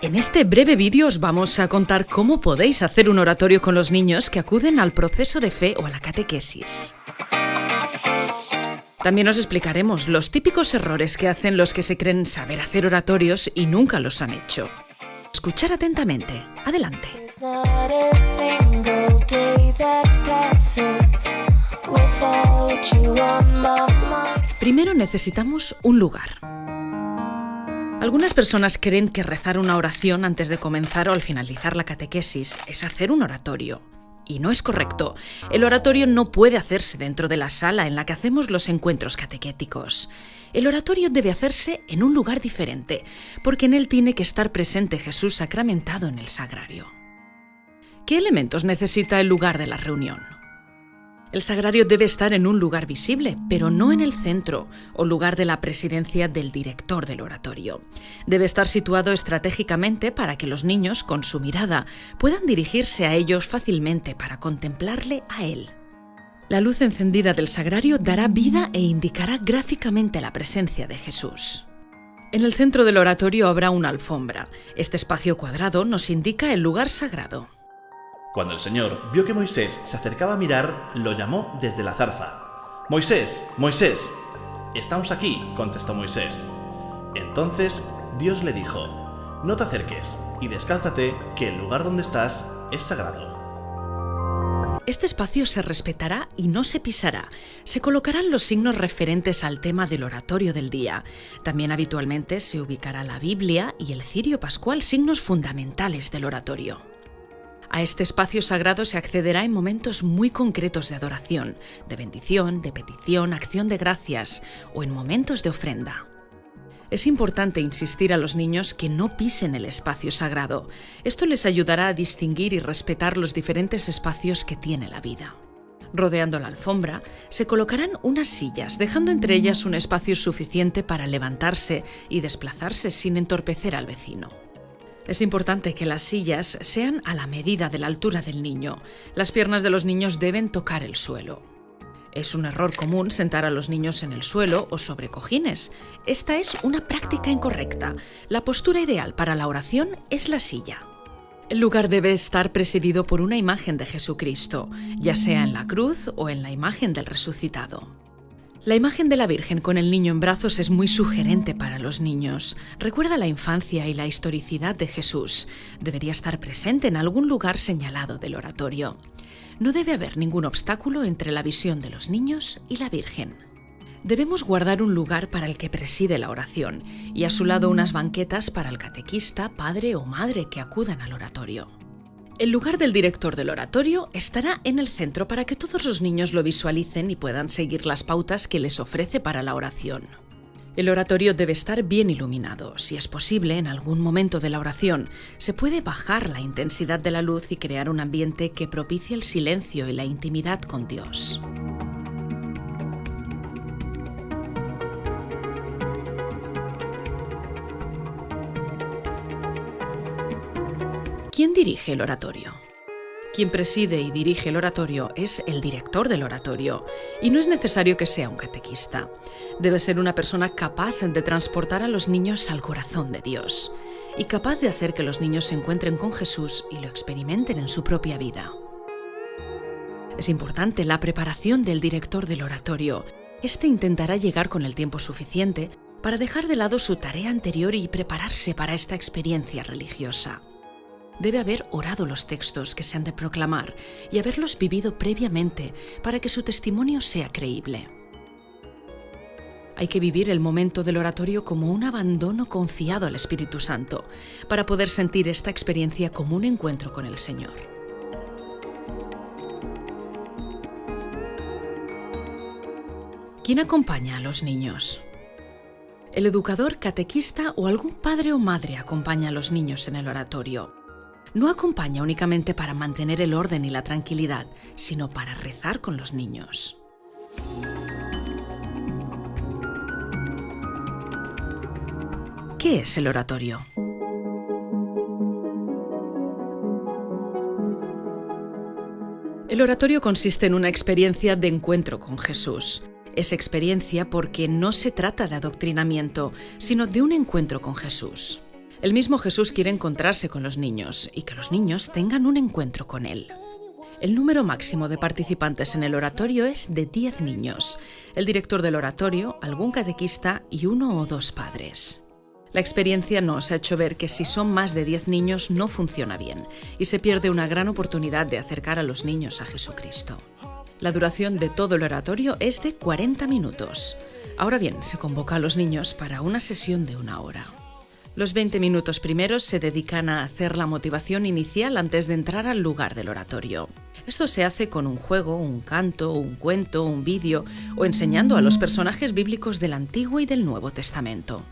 En este breve vídeo os vamos a contar cómo podéis hacer un oratorio con los niños que acuden al proceso de fe o a la catequesis. También os explicaremos los típicos errores que hacen los que se creen saber hacer oratorios y nunca los han hecho. Escuchar atentamente. Adelante. Primero necesitamos un lugar. Algunas personas creen que rezar una oración antes de comenzar o al finalizar la catequesis es hacer un oratorio. Y no es correcto. El oratorio no puede hacerse dentro de la sala en la que hacemos los encuentros catequéticos. El oratorio debe hacerse en un lugar diferente, porque en él tiene que estar presente Jesús sacramentado en el sagrario. ¿Qué elementos necesita el lugar de la reunión? El sagrario debe estar en un lugar visible, pero no en el centro o lugar de la presidencia del director del oratorio. Debe estar situado estratégicamente para que los niños, con su mirada, puedan dirigirse a ellos fácilmente para contemplarle a él. La luz encendida del sagrario dará vida e indicará gráficamente la presencia de Jesús. En el centro del oratorio habrá una alfombra. Este espacio cuadrado nos indica el lugar sagrado. Cuando el Señor vio que Moisés se acercaba a mirar, lo llamó desde la zarza. «Moisés, Moisés». «Estamos aquí», contestó Moisés. Entonces Dios le dijo: «No te acerques y descálzate, que el lugar donde estás es sagrado». Este espacio se respetará y no se pisará. Se colocarán los signos referentes al tema del oratorio del día. También habitualmente se ubicará la Biblia y el cirio pascual, signos fundamentales del oratorio. A este espacio sagrado se accederá en momentos muy concretos de adoración, de bendición, de petición, acción de gracias o en momentos de ofrenda. Es importante insistir a los niños que no pisen el espacio sagrado. Esto les ayudará a distinguir y respetar los diferentes espacios que tiene la vida. Rodeando la alfombra, se colocarán unas sillas, dejando entre ellas un espacio suficiente para levantarse y desplazarse sin entorpecer al vecino. Es importante que las sillas sean a la medida de la altura del niño. Las piernas de los niños deben tocar el suelo. Es un error común sentar a los niños en el suelo o sobre cojines. Esta es una práctica incorrecta. La postura ideal para la oración es la silla. El lugar debe estar presidido por una imagen de Jesucristo, ya sea en la cruz o en la imagen del resucitado. La imagen de la Virgen con el niño en brazos es muy sugerente para los niños. Recuerda la infancia y la historicidad de Jesús. Debería estar presente en algún lugar señalado del oratorio. No debe haber ningún obstáculo entre la visión de los niños y la Virgen. Debemos guardar un lugar para el que preside la oración y a su lado unas banquetas para el catequista, padre o madre que acudan al oratorio. El lugar del director del oratorio estará en el centro para que todos los niños lo visualicen y puedan seguir las pautas que les ofrece para la oración. El oratorio debe estar bien iluminado. Si es posible, en algún momento de la oración, se puede bajar la intensidad de la luz y crear un ambiente que propicie el silencio y la intimidad con Dios. ¿Quién dirige el oratorio? Quien preside y dirige el oratorio es el director del oratorio, y no es necesario que sea un catequista. Debe ser una persona capaz de transportar a los niños al corazón de Dios, y capaz de hacer que los niños se encuentren con Jesús y lo experimenten en su propia vida. Es importante la preparación del director del oratorio. Este intentará llegar con el tiempo suficiente para dejar de lado su tarea anterior y prepararse para esta experiencia religiosa. Debe haber orado los textos que se han de proclamar y haberlos vivido previamente para que su testimonio sea creíble. Hay que vivir el momento del oratorio como un abandono confiado al Espíritu Santo para poder sentir esta experiencia como un encuentro con el Señor. ¿Quién acompaña a los niños? El educador, catequista o algún padre o madre acompaña a los niños en el oratorio. No acompaña únicamente para mantener el orden y la tranquilidad, sino para rezar con los niños. ¿Qué es el oratorio? El oratorio consiste en una experiencia de encuentro con Jesús. Es experiencia porque no se trata de adoctrinamiento, sino de un encuentro con Jesús. El mismo Jesús quiere encontrarse con los niños y que los niños tengan un encuentro con Él. El número máximo de participantes en el oratorio es de 10 niños, el director del oratorio, algún catequista y 1 o 2 padres. La experiencia nos ha hecho ver que si son más de 10 niños no funciona bien y se pierde una gran oportunidad de acercar a los niños a Jesucristo. La duración de todo el oratorio es de 40 minutos. Ahora bien, se convoca a los niños para una sesión de 1 hora. Los 20 minutos primeros se dedican a hacer la motivación inicial antes de entrar al lugar del oratorio. Esto se hace con un juego, un canto, un cuento, un vídeo o enseñando a los personajes bíblicos del Antiguo y del Nuevo Testamento.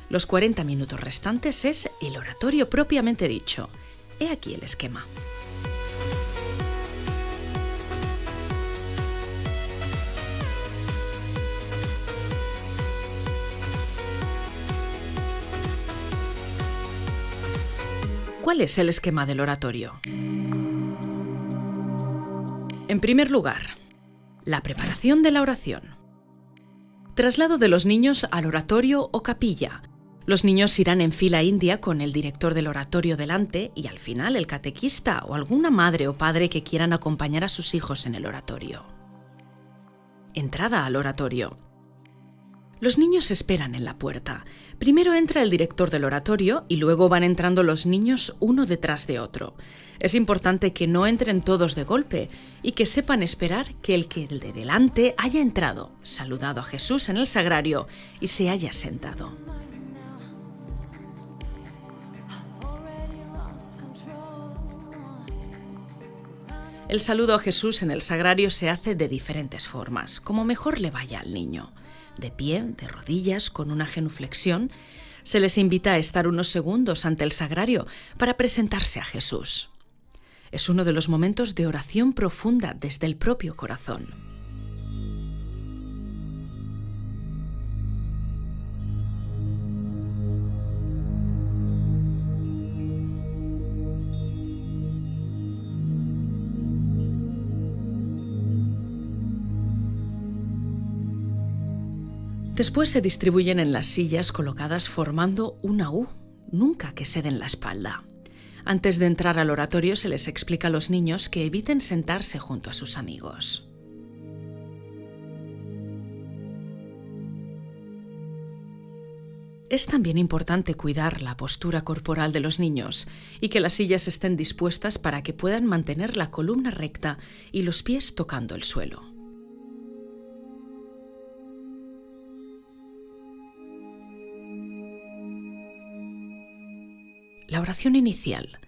Los 40 minutos restantes es el oratorio propiamente dicho. He aquí el esquema. ¿Cuál es el esquema del oratorio? En primer lugar, la preparación de la oración. Traslado de los niños al oratorio o capilla. Los niños irán en fila india con el director del oratorio delante y al final el catequista o alguna madre o padre que quieran acompañar a sus hijos en el oratorio. Entrada al oratorio. Los niños esperan en la puerta. Primero entra el director del oratorio y luego van entrando los niños uno detrás de otro. Es importante que no entren todos de golpe y que sepan esperar que el de delante haya entrado, saludado a Jesús en el sagrario y se haya sentado. El saludo a Jesús en el sagrario se hace de diferentes formas, como mejor le vaya al niño. De pie, de rodillas, con una genuflexión, se les invita a estar unos segundos ante el sagrario para presentarse a Jesús. Es uno de los momentos de oración profunda desde el propio corazón. Después se distribuyen en las sillas colocadas formando una U, nunca que se den la espalda. Antes de entrar al oratorio se les explica a los niños que eviten sentarse junto a sus amigos. Es también importante cuidar la postura corporal de los niños y que las sillas estén dispuestas para que puedan mantener la columna recta y los pies tocando el suelo. La oración inicial.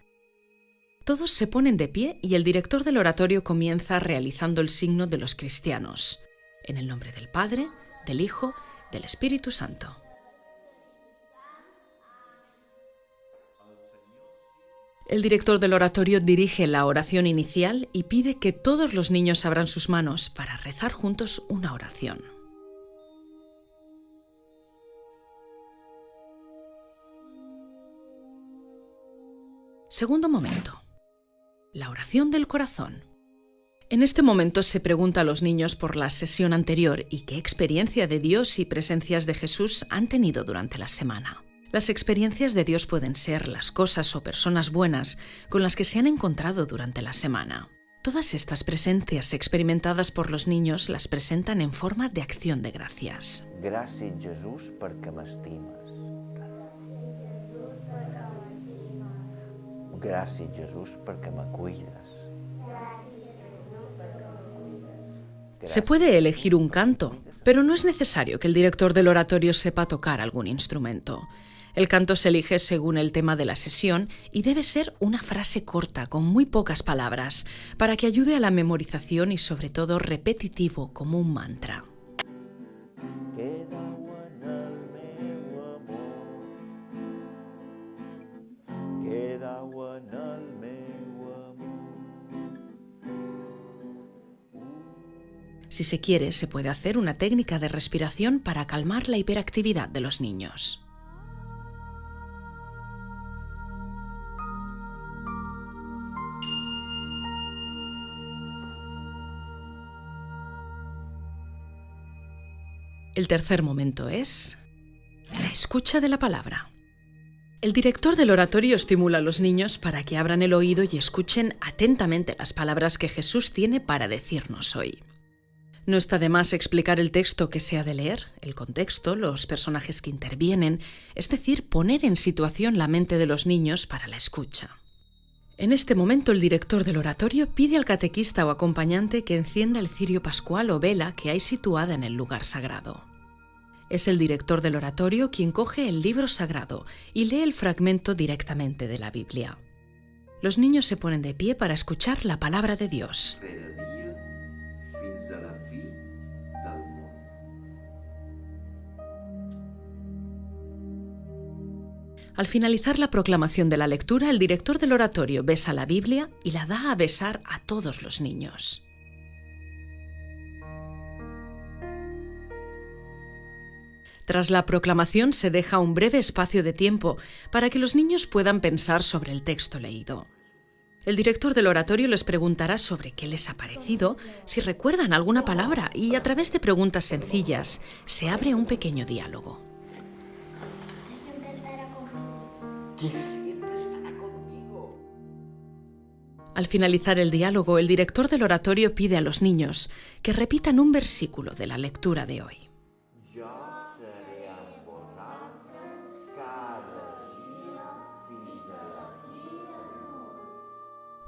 Todos se ponen de pie y el director del oratorio comienza realizando el signo de los cristianos, en el nombre del Padre, del Hijo, del Espíritu Santo. El director del oratorio dirige la oración inicial y pide que todos los niños abran sus manos para rezar juntos una oración. Segundo momento. La oración del corazón. En este momento se pregunta a los niños por la sesión anterior y qué experiencia de Dios y presencias de Jesús han tenido durante la semana. Las experiencias de Dios pueden ser las cosas o personas buenas con las que se han encontrado durante la semana. Todas estas presencias experimentadas por los niños las presentan en forma de acción de gracias. Gràcies, Jesús, perquè m'estimes. Gràcies, Jesús, perquè me cuides. Se puede elegir un canto, pero no es necesario que el director del oratorio sepa tocar algún instrumento. El canto se elige según el tema de la sesión y debe ser una frase corta, con muy pocas palabras, para que ayude a la memorización y sobre todo repetitivo como un mantra. Si se quiere, se puede hacer una técnica de respiración para calmar la hiperactividad de los niños. El tercer momento es la escucha de la palabra. El director del oratorio estimula a los niños para que abran el oído y escuchen atentamente las palabras que Jesús tiene para decirnos hoy. No está de más explicar el texto que se ha de leer, el contexto, los personajes que intervienen, es decir, poner en situación la mente de los niños para la escucha. En este momento el director del oratorio pide al catequista o acompañante que encienda el cirio pascual o vela que hay situada en el lugar sagrado. Es el director del oratorio quien coge el libro sagrado y lee el fragmento directamente de la Biblia. Los niños se ponen de pie para escuchar la palabra de Dios. Al finalizar la proclamación de la lectura, el director del oratorio besa la Biblia y la da a besar a todos los niños. Tras la proclamación se deja un breve espacio de tiempo para que los niños puedan pensar sobre el texto leído. El director del oratorio les preguntará sobre qué les ha parecido, si recuerdan alguna palabra y a través de preguntas sencillas se abre un pequeño diálogo. Al finalizar el diálogo, el director del oratorio pide a los niños que repitan un versículo de la lectura de hoy.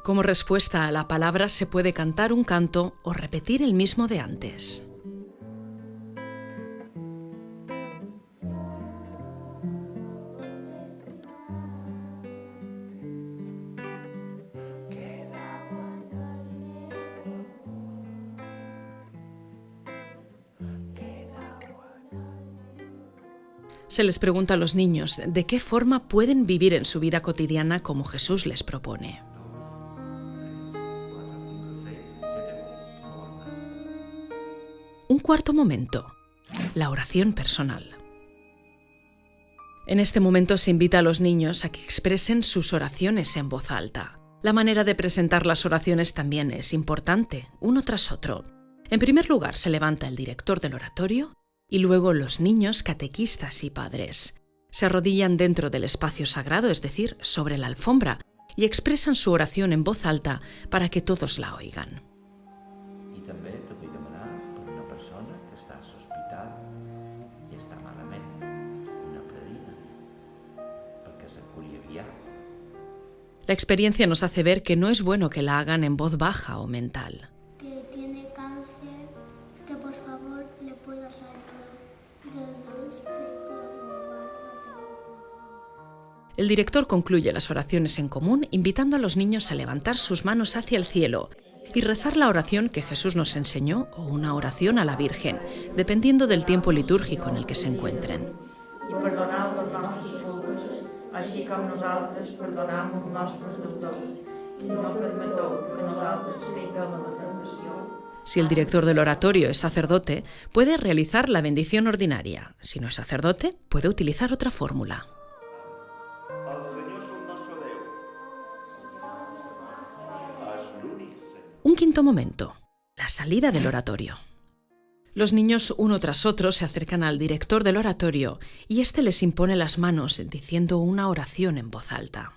Como respuesta a la palabra se puede cantar un canto o repetir el mismo de antes. Se les pregunta a los niños de qué forma pueden vivir en su vida cotidiana como Jesús les propone. Un cuarto momento, la oración personal. En este momento se invita a los niños a que expresen sus oraciones en voz alta. La manera de presentar las oraciones también es importante, uno tras otro. En primer lugar se levanta el director del oratorio y luego los niños, catequistas y padres. Se arrodillan dentro del espacio sagrado, es decir, sobre la alfombra, y expresan su oración en voz alta para que todos la oigan. I també te vull demanar per una persona que està sospitada i està malament, una predina, perquè se curi aviat. La experiencia nos hace ver que no es bueno que la hagan en voz baja o mental. Que tiene cáncer, que por favor le puedas ayudar. Jesús, El director concluye las oraciones en común invitando a los niños a levantar sus manos hacia el cielo y rezar la oración que Jesús nos enseñó o una oración a la Virgen, dependiendo del tiempo litúrgico en el que se encuentren. I perdoneu les nostres culpes, així com nosaltres perdonem els nostres deutors. I no permeteu que nosaltres caiguem en la tentació. Si el director del oratorio es sacerdote, puede realizar la bendición ordinaria. Si no es sacerdote, puede utilizar otra fórmula. Un quinto momento, la salida del oratorio. Los niños uno tras otro se acercan al director del oratorio y éste les impone las manos diciendo una oración en voz alta.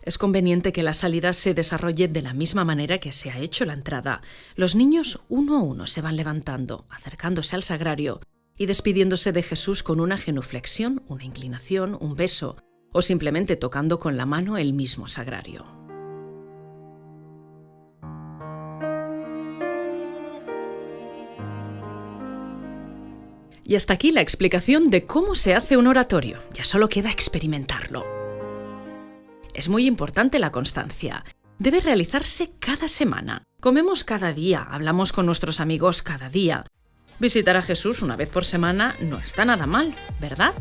Es conveniente que la salida se desarrolle de la misma manera que se ha hecho la entrada. Los niños uno a uno se van levantando, acercándose al sagrario y despidiéndose de Jesús con una genuflexión, una inclinación, un beso o simplemente tocando con la mano el mismo sagrario. Y hasta aquí la explicación de cómo se hace un oratorio. Ya solo queda experimentarlo. Es muy importante la constancia. Debe realizarse cada semana. Comemos cada día, hablamos con nuestros amigos cada día. Visitar a Jesús una vez por semana no está nada mal, ¿verdad?